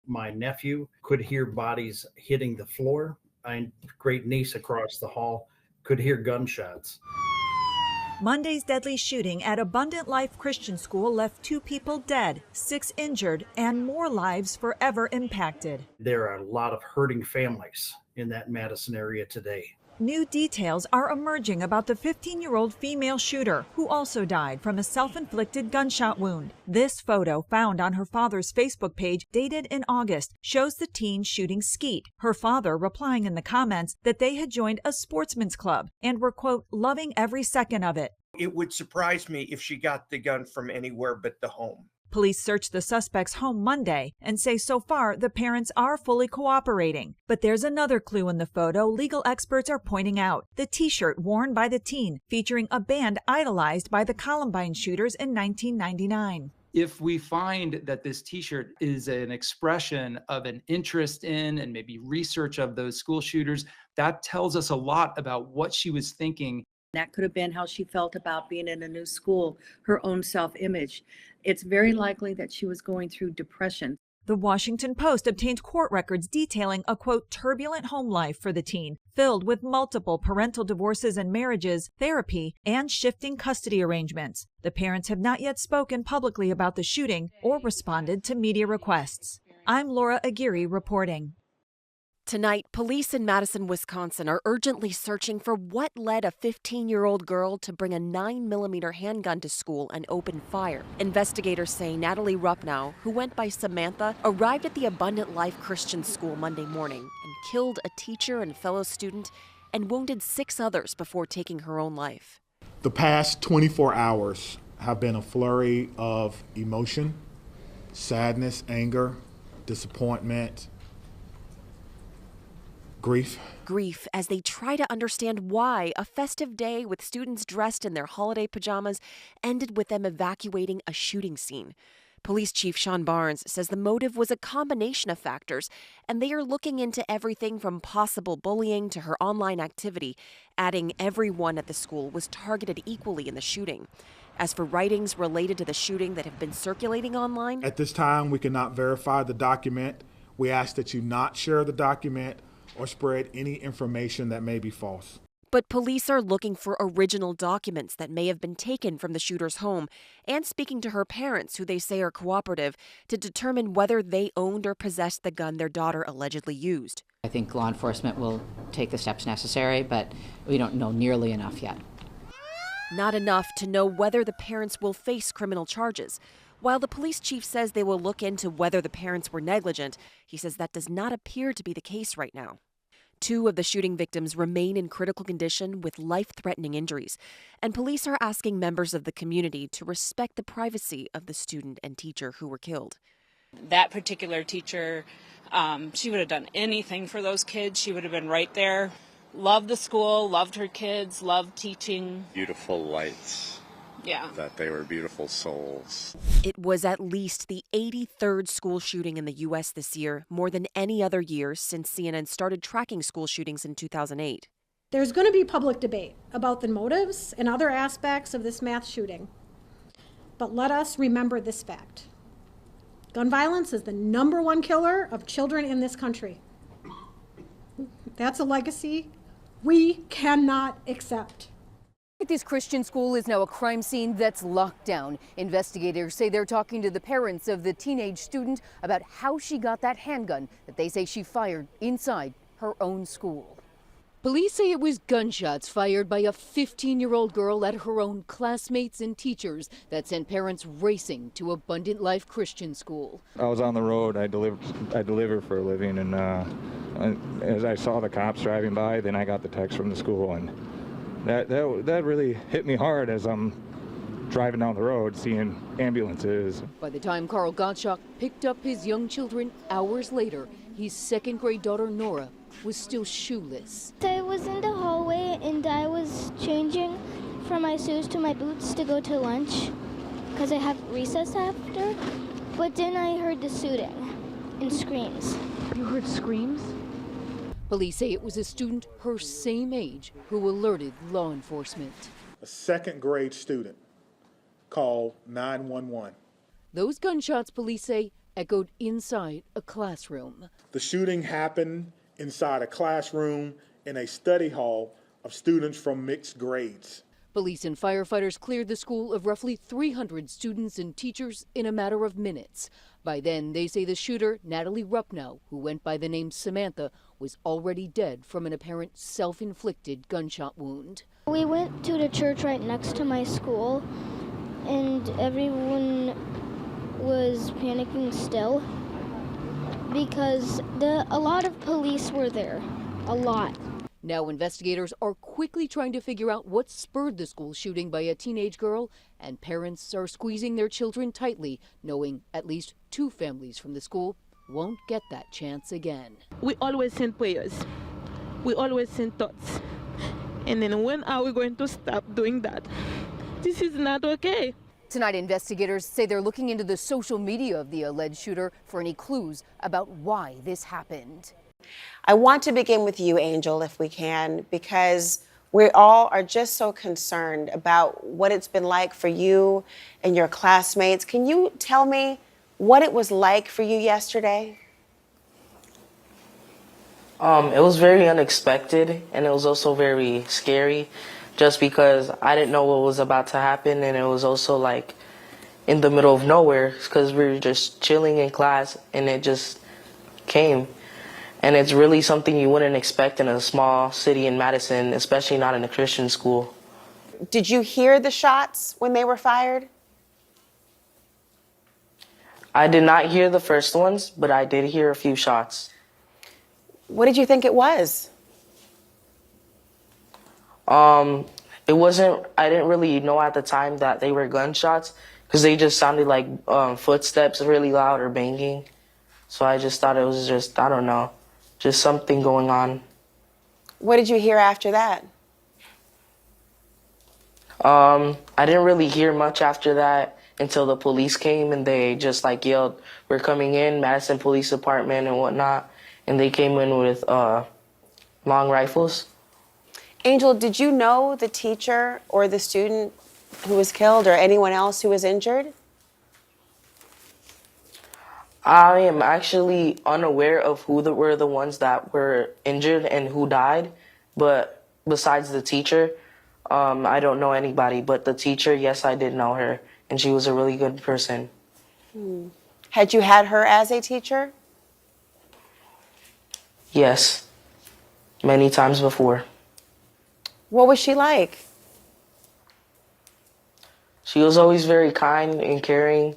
My nephew could hear bodies hitting the floor. My great niece across the hall could hear gunshots. Monday's deadly shooting at Abundant Life Christian School left 2 people dead, 6 injured, and more lives forever impacted. There are a lot of hurting families in that Madison area today. New details are emerging about the 15-year-old female shooter who also died from a self-inflicted gunshot wound. This photo, found on her father's Facebook page dated in August, shows the teen shooting skeet, her father replying in the comments that they had joined a sportsman's club and were, quote, loving every second of it. It would surprise me if she got the gun from anywhere but the home. Police searched the suspect's home Monday and say so far the parents are fully cooperating. But there's another clue in the photo legal experts are pointing out: the T-shirt worn by the teen featuring a band idolized by the Columbine shooters in 1999. If we find that this T-shirt is an expression of an interest in and maybe research of those school shooters, that tells us a lot about what she was thinking. That could have been how she felt about being in a new school, her own self-image. It's very likely that she was going through depression. The Washington Post obtained court records detailing a, quote, turbulent home life for the teen, filled with multiple parental divorces and marriages, therapy, and shifting custody arrangements. The parents have not yet spoken publicly about the shooting or responded to media requests. I'm Laura Aguirre reporting. Tonight, police in Madison, Wisconsin are urgently searching for what led a 15-year-old girl to bring a 9mm handgun to school and open fire. Investigators say Natalie Ruppnow, who went by Samantha, arrived at the Abundant Life Christian School Monday morning and killed a teacher and fellow student and wounded 6 others before taking her own life. The past 24 hours have been a flurry of emotion, sadness, anger, disappointment, Grief as they try to understand why a festive day with students dressed in their holiday pajamas ended with them evacuating a shooting scene. Police Chief Sean Barnes says the motive was a combination of factors, and they are looking into everything from possible bullying to her online activity, adding everyone at the school was targeted equally in the shooting. As for writings related to the shooting that have been circulating online, at this time we cannot verify the document. We ask that you not share the document or spread any information that may be false. But police are looking for original documents that may have been taken from the shooter's home and speaking to her parents, who they say are cooperative, to determine whether they owned or possessed the gun their daughter allegedly used. I think law enforcement will take the steps necessary, but we don't know nearly enough yet. Not enough to know whether the parents will face criminal charges. While the police chief says they will look into whether the parents were negligent, he says that does not appear to be the case right now. 2 of the shooting victims remain in critical condition with life-threatening injuries, and police are asking members of the community to respect the privacy of the student and teacher who were killed. That particular teacher, she would have done anything for those kids. She would have been right there. Loved the school, loved her kids, loved teaching. Beautiful lights. Yeah. That they were beautiful souls. It was at least the 83rd school shooting in the U.S. this year, more than any other year since CNN started tracking school shootings in 2008. There's going to be public debate about the motives and other aspects of this mass shooting. But let us remember this fact. Gun violence is the #1 killer of children in this country. That's a legacy we cannot accept. This Christian school is now a crime scene that's locked down. Investigators say they're talking to the parents of the teenage student about how she got that handgun that they say she fired inside her own school. Police say it was gunshots fired by a 15-year-old girl at her own classmates and teachers that sent parents racing to Abundant Life Christian School. I was on the road. I deliver for a living, and as I saw the cops driving by, then I got the text from the school, and that really hit me hard as I'm driving down the road seeing ambulances. By the time Carl Gottschalk picked up his young children hours later, his 2nd grade daughter Nora was still shoeless. I was in the hallway and I was changing from my shoes to my boots to go to lunch because I have recess after. But then I heard the shooting and screams. You heard screams? Police say it was a student her same age who alerted law enforcement. A 2nd grade student called 911. Those gunshots, police say, echoed inside a classroom. The shooting happened inside a classroom in a study hall of students from mixed grades. Police and firefighters cleared the school of roughly 300 students and teachers in a matter of minutes. By then, they say the shooter, Natalie Rupnow, who went by the name Samantha, was already dead from an apparent self-inflicted gunshot wound. We went to the church right next to my school, and everyone was panicking still because a lot of police were there, a lot. Now investigators are quickly trying to figure out what spurred the school shooting by a teenage girl, and parents are squeezing their children tightly, knowing at least 2 families from the school won't get that chance again. We always send prayers. We always send thoughts. And then when are we going to stop doing that? This is not okay. Tonight, investigators say they're looking into the social media of the alleged shooter for any clues about why this happened. I want to begin with you, Angel, if we can, because we all are just so concerned about what it's been like for you and your classmates. Can you tell me what it was like for you yesterday? It was very unexpected, and it was also very scary just because I didn't know what was about to happen, and it was also like in the middle of nowhere because we were just chilling in class and it just came. And it's really something you wouldn't expect in a small city in Madison, especially not in a Christian school. Did you hear the shots when they were fired? I did not hear the first ones, but I did hear a few shots. What did you think it was? It wasn't, I didn't really know at the time that they were gunshots because they just sounded like footsteps really loud or banging. So I just thought it was just, I don't know, just something going on. What did you hear after that? I didn't really hear much after that until the police came and they just like yelled, "We're coming in," Madison Police Department and whatnot. And they came in with long rifles. Angel, did you know the teacher or the student who was killed or anyone else who was injured? I am actually unaware of who were the ones that were injured and who died, but besides the teacher, I don't know anybody. But the teacher, yes, I did know her, and she was a really good person. Had you had her as a teacher? Yes, many times before. What was she like? She was always very kind and caring,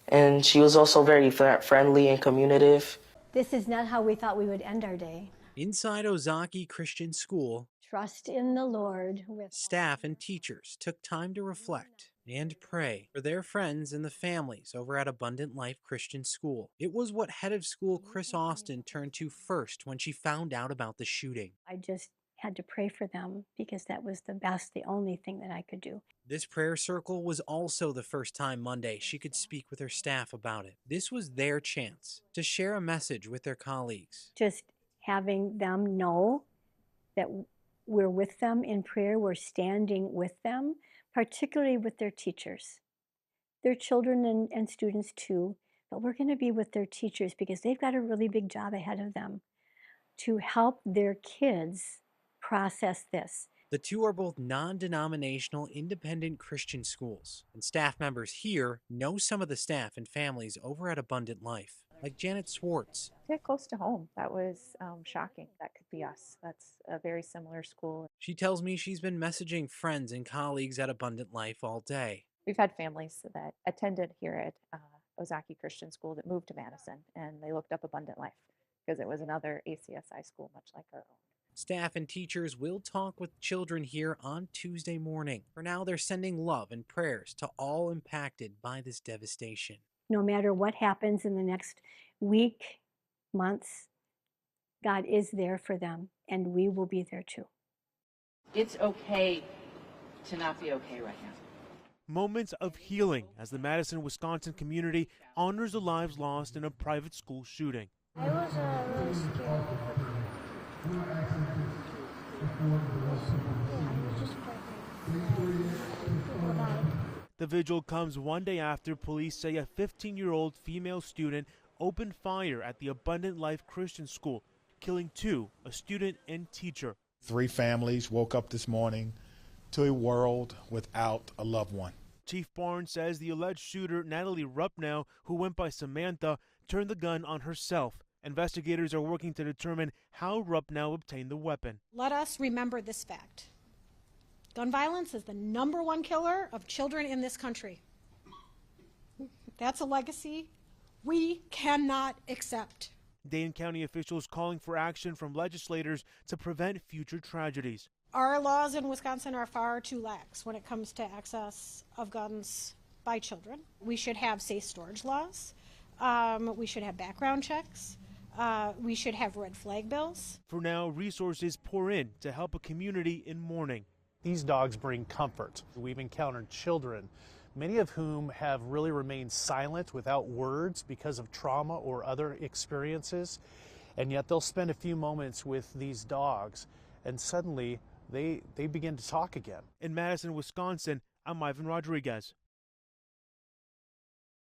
and she was also very friendly and communicative. This is not how we thought we would end our day. Inside Ozaki Christian School, Trust in the Lord. Staff and teachers took time to reflect and pray for their friends and the families over at Abundant Life Christian School. It was what head of school Chris Austin turned to first when she found out about the shooting. I just had to pray for them because that was the only thing that I could do. This prayer circle was also the first time Monday she could speak with her staff about it. This was their chance to share a message with their colleagues. Just having them know that we're with them in prayer, we're standing with them, particularly with their teachers. Their children and students too, but we're going to be with their teachers because they've got a really big job ahead of them to help their kids process this. The two are both non-denominational independent Christian schools, and staff members here know some of the staff and families over at Abundant Life, like Janet Swartz. Get close to home. That was shocking. That could be us. That's a very similar school. She tells me she's been messaging friends and colleagues at Abundant Life all day. We've had families that attended here at Ozaki Christian School that moved to Madison, and they looked up Abundant Life because it was another ACSI school much like our own. Staff and teachers will talk with children here on Tuesday morning. For now, they're sending love and prayers to all impacted by this devastation. No matter what happens in the next week, months, God is there for them, and we will be there too. It's okay to not be okay right now. Moments of healing as the Madison, Wisconsin community honors the lives lost in a private school shooting. I was really scared. The vigil comes one day after police say a 15-year-old female student opened fire at the Abundant Life Christian School, killing 2, a student and teacher. 3 families woke up this morning to a world without a loved one. Chief Barnes says the alleged shooter, Natalie Rupnow, who went by Samantha, turned the gun on herself. Investigators are working to determine how Rupnow obtained the weapon. Let us remember this fact. Gun violence is the #1 killer of children in this country. That's a legacy we cannot accept. Dane County officials calling for action from legislators to prevent future tragedies. Our laws in Wisconsin are far too lax when it comes to access of guns by children. We should have safe storage laws. We should have background checks. We should have red flag bills. For now, resources pour in to help a community in mourning. These dogs bring comfort. We've encountered children, many of whom have really remained silent without words because of trauma or other experiences, and yet they'll spend a few moments with these dogs, and suddenly they begin to talk again. In Madison, Wisconsin, I'm Ivan Rodriguez.